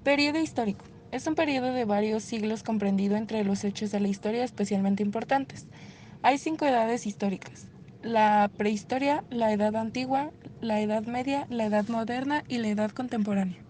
Periodo histórico. Es un periodo de varios siglos comprendido entre los hechos de la historia especialmente importantes. Hay 5 edades históricas: la prehistoria, la edad antigua, la edad media, la edad moderna y la edad contemporánea.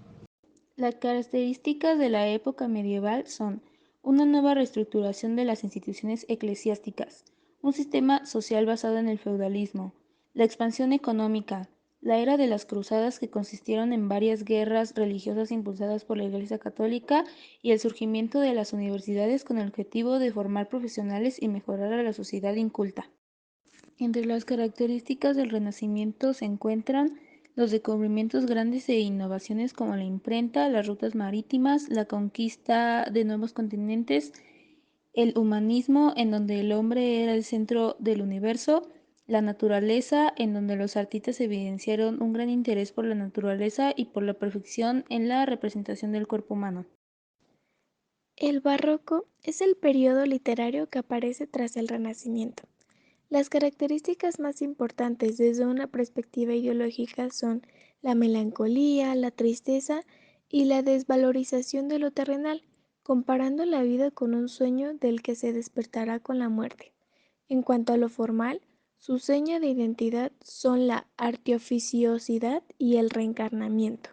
Las características de la época medieval son una nueva reestructuración de las instituciones eclesiásticas, un sistema social basado en el feudalismo, la expansión económica, la era de las cruzadas que consistieron en varias guerras religiosas impulsadas por la Iglesia Católica y el surgimiento de las universidades con el objetivo de formar profesionales y mejorar a la sociedad inculta. Entre las características del Renacimiento se encuentran los descubrimientos grandes e innovaciones como la imprenta, las rutas marítimas, la conquista de nuevos continentes, el humanismo, en donde el hombre era el centro del universo, la naturaleza, en donde los artistas evidenciaron un gran interés por la naturaleza y por la perfección en la representación del cuerpo humano. El barroco es el periodo literario que aparece tras el Renacimiento. Las características más importantes desde una perspectiva ideológica son la melancolía, la tristeza y la desvalorización de lo terrenal, comparando la vida con un sueño del que se despertará con la muerte. En cuanto a lo formal, su seña de identidad son la artificiosidad y el reencarnamiento.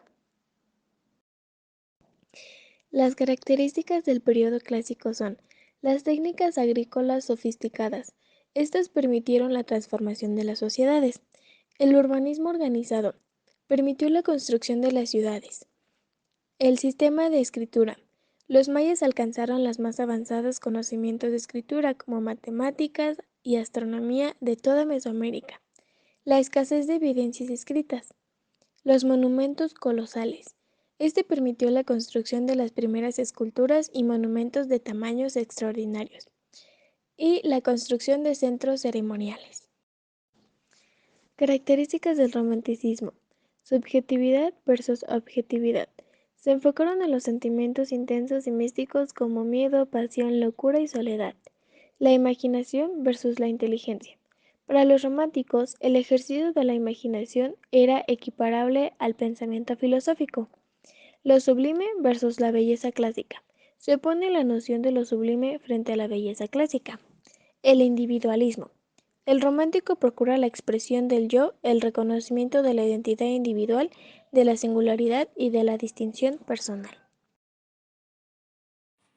Las características del periodo clásico son las técnicas agrícolas sofisticadas. Estas permitieron la transformación de las sociedades. El urbanismo organizado permitió la construcción de las ciudades. El sistema de escritura. Los mayas alcanzaron los más avanzados conocimientos de escritura como matemáticas y astronomía de toda Mesoamérica. La escasez de evidencias escritas. Los monumentos colosales. Este permitió la construcción de las primeras esculturas y monumentos de tamaños extraordinarios, y la construcción de centros ceremoniales. Características del romanticismo. Subjetividad versus objetividad. Se enfocaron en los sentimientos intensos y místicos como miedo, pasión, locura y soledad. La imaginación versus la inteligencia. Para los románticos, el ejercicio de la imaginación era equiparable al pensamiento filosófico. Lo sublime versus la belleza clásica. Se opone la noción de lo sublime frente a la belleza clásica. El individualismo. El romántico procura la expresión del yo, el reconocimiento de la identidad individual, de la singularidad y de la distinción personal.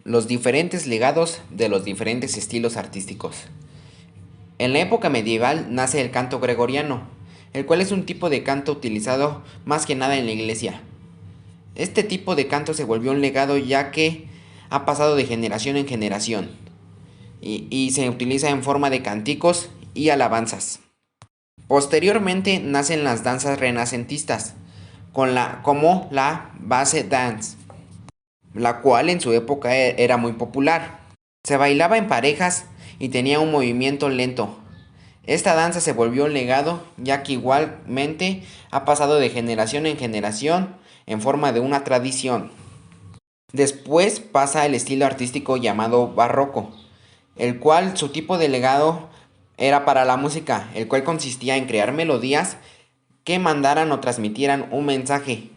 Los diferentes legados de los diferentes estilos artísticos. En la época medieval nace el canto gregoriano, el cual es un tipo de canto utilizado más que nada en la iglesia. Este tipo de canto se volvió un legado ya que ha pasado de generación en generación y se utiliza en forma de cánticos y alabanzas. Posteriormente nacen las danzas renacentistas, como la base dance, la cual en su época era muy popular. Se bailaba en parejas y tenía un movimiento lento. Esta danza se volvió un legado ya que igualmente ha pasado de generación en generación en forma de una tradición. Después pasa el estilo artístico llamado barroco, el cual su tipo de legado era para la música, el cual consistía en crear melodías que mandaran o transmitieran un mensaje,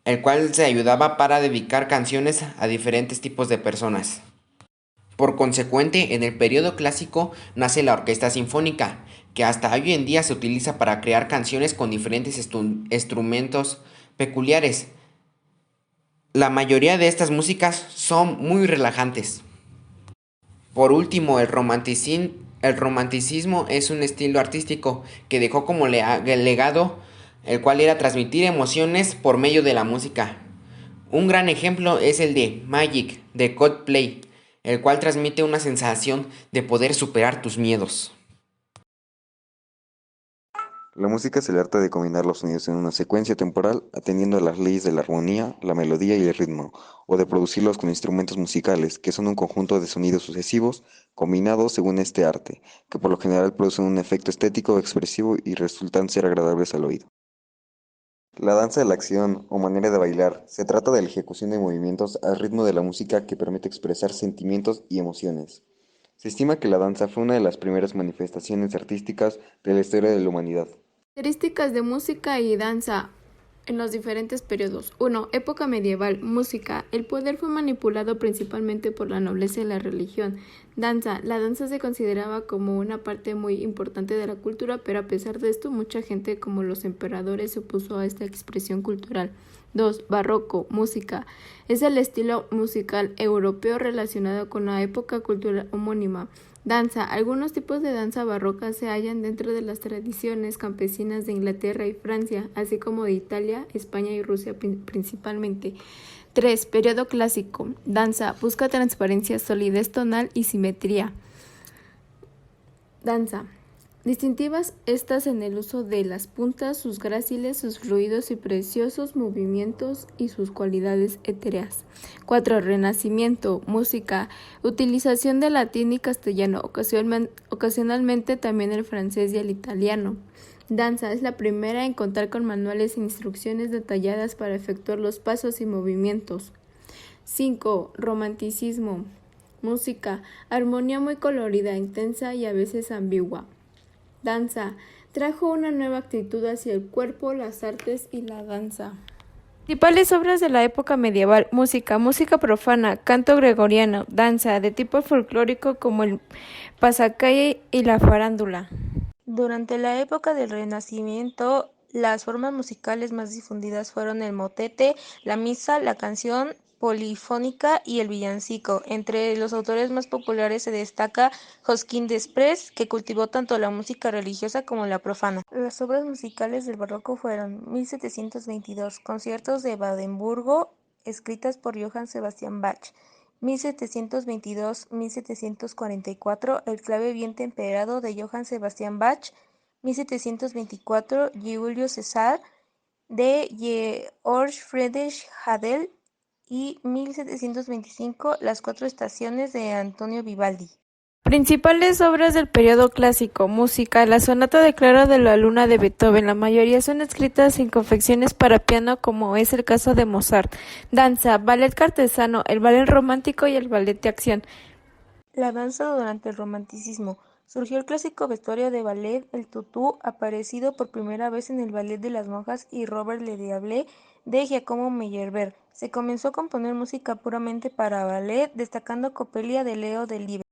el cual se ayudaba para dedicar canciones a diferentes tipos de personas. Por consecuente, en el periodo clásico nace la orquesta sinfónica, que hasta hoy en día se utiliza para crear canciones con diferentes instrumentos peculiares. La mayoría de estas músicas son muy relajantes. Por último, el romanticismo es un estilo artístico que dejó como legado el cual era transmitir emociones por medio de la música. Un gran ejemplo es el de Magic de Coldplay, el cual transmite una sensación de poder superar tus miedos. La música es el arte de combinar los sonidos en una secuencia temporal atendiendo a las leyes de la armonía, la melodía y el ritmo, o de producirlos con instrumentos musicales, que son un conjunto de sonidos sucesivos combinados según este arte, que por lo general producen un efecto estético expresivo y resultan ser agradables al oído. La danza de la acción o manera de bailar se trata de la ejecución de movimientos al ritmo de la música que permite expresar sentimientos y emociones. Se estima que la danza fue una de las primeras manifestaciones artísticas de la historia de la humanidad. Características de música y danza. en los diferentes periodos. 1. Época medieval. Música. El poder fue manipulado principalmente por la nobleza y la religión. Danza. La danza se consideraba como una parte muy importante de la cultura, pero a pesar de esto, mucha gente, como los emperadores, se opuso a esta expresión cultural. 2. Barroco. Música. Es el estilo musical europeo relacionado con la época cultural homónima. Danza. Algunos tipos de danza barroca se hallan dentro de las tradiciones campesinas de Inglaterra y Francia, así como de Italia, España y Rusia principalmente. 3. Periodo clásico. Danza. Busca transparencia, solidez tonal y simetría. Danza. Distintivas estas en el uso de las puntas, sus gráciles, sus fluidos y preciosos movimientos y sus cualidades etéreas. 4. Renacimiento. Música. Utilización del latín y castellano, ocasionalmente también el francés y el italiano. Danza. Es la primera en contar con manuales e instrucciones detalladas para efectuar los pasos y movimientos. 5. Romanticismo. Música. Armonía muy colorida, intensa y a veces ambigua. Danza. Trajo una nueva actitud hacia el cuerpo, las artes y la danza. Principales obras de la época medieval. Música. Música profana, canto gregoriano, danza, de tipo folclórico como el pasacalle y la farándula. Durante la época del Renacimiento, las formas musicales más difundidas fueron el motete, la misa, la canción polifónica y el villancico. Entre los autores más populares se destaca Josquin Desprez, que cultivó tanto la música religiosa como la profana. Las obras musicales del barroco fueron 1722, conciertos de Brandeburgo, escritas por Johann Sebastian Bach. 1722-1744, El clave bien temperado de Johann Sebastian Bach. 1724, Julius Caesar de Georg Friedrich Händel. Y 1725, Las cuatro estaciones de Antonio Vivaldi. Principales obras del periodo clásico. Música. La sonata de Clara de la Luna de Beethoven. La mayoría son escritas sin confecciones para piano, como es el caso de Mozart. Danza. Ballet cortesano, el ballet romántico y el ballet de acción. La danza durante el romanticismo. Surgió el clásico vestuario de ballet, el tutú, aparecido por primera vez en el Ballet de las monjas y Robert le Diable de Giacomo Meyerbeer. Se comenzó a componer música puramente para ballet, destacando Coppelia de Leo Delibes.